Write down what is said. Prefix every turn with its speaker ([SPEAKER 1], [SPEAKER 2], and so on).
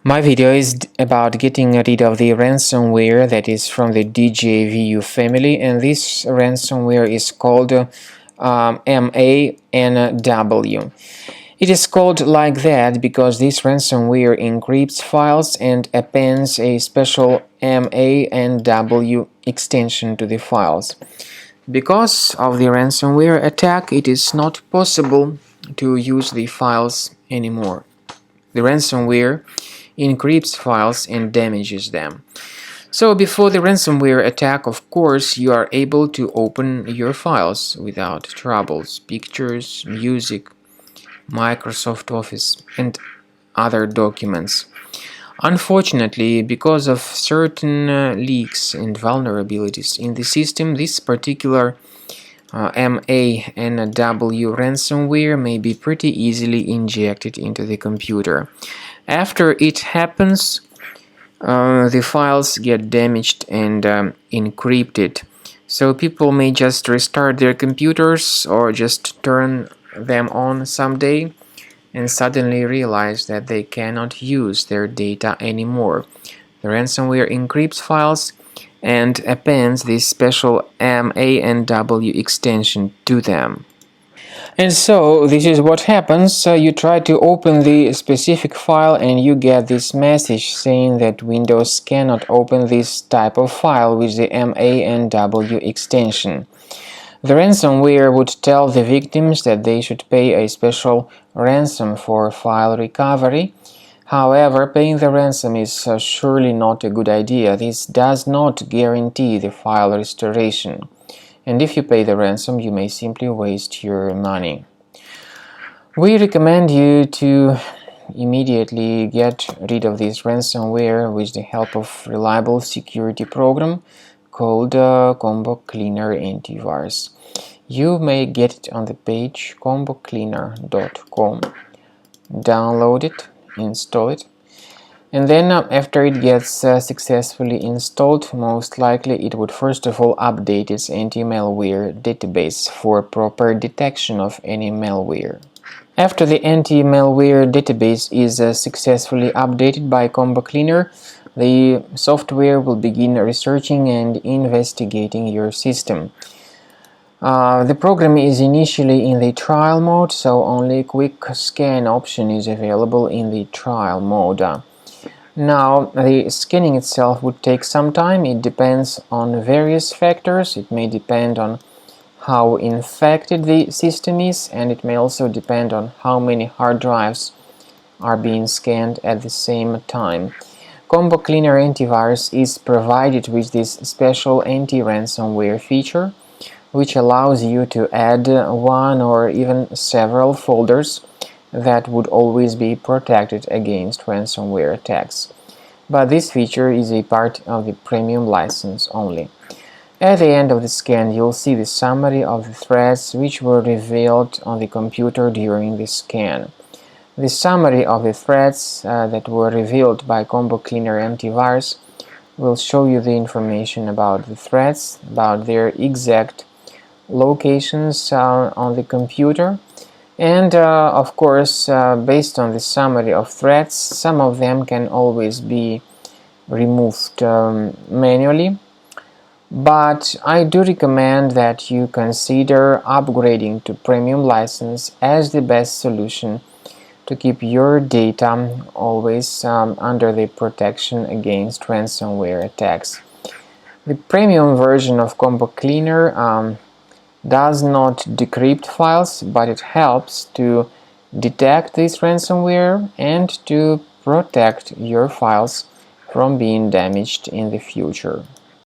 [SPEAKER 1] My video is about getting rid of the ransomware that is from the DJVU family, and this ransomware is called Manw. It is called like that because this ransomware encrypts files and appends a special Manw extension to the files. Because of the ransomware attack, it is not possible to use the files anymore. The ransomware encrypts files and damages them. So before the ransomware attack, of course, you are able to open your files without troubles: pictures, music, Microsoft Office, and other documents. Unfortunately, because of certain leaks and vulnerabilities in the system, this particular Manw ransomware may be pretty easily injected into the computer. After it happens, the files get damaged and encrypted. So people may just restart their computers or just turn them on someday and suddenly realize that they cannot use their data anymore. The ransomware encrypts files and appends this special Manw extension to them. And so this is what happens. You try to open the specific file and you get this message saying that Windows cannot open this type of file with the Manw extension. The ransomware would tell the victims that they should pay a special ransom for file recovery. However, paying the ransom is surely not a good idea. This does not guarantee the file restoration. And if you pay the ransom, you may simply waste your money. We recommend you to immediately get rid of this ransomware with the help of a reliable security program called Combo Cleaner Antivirus. You may get it on the page combocleaner.com. Download it, install it, and then after it gets successfully installed, most likely it would first of all update its anti-malware database for proper detection of any malware. After the anti-malware database is successfully updated by Combo Cleaner, the software will begin researching and investigating your system. The program is initially in the trial mode, so only a quick scan option is available in the trial mode. Now, the scanning itself would take some time. It depends on various factors. It may depend on how infected the system is, and it may also depend on how many hard drives are being scanned at the same time. Combo Cleaner Antivirus is provided with this special anti-ransomware feature, which allows you to add one or even several folders that would always be protected against ransomware attacks. But this feature is a part of the premium license only. At the end of the scan, you'll see the summary of the threats which were revealed on the computer during the scan. The summary of the threats that were revealed by Combo Cleaner Antivirus will show you the information about the threats, about their exact locations on the computer, and of course, based on the summary of threats, some of them can always be removed manually. But I do recommend that you consider upgrading to premium license as the best solution to keep your data always under the protection against ransomware attacks. The premium version of Combo Cleaner does not decrypt files, but it helps to detect this ransomware and to protect your files from being damaged in the future.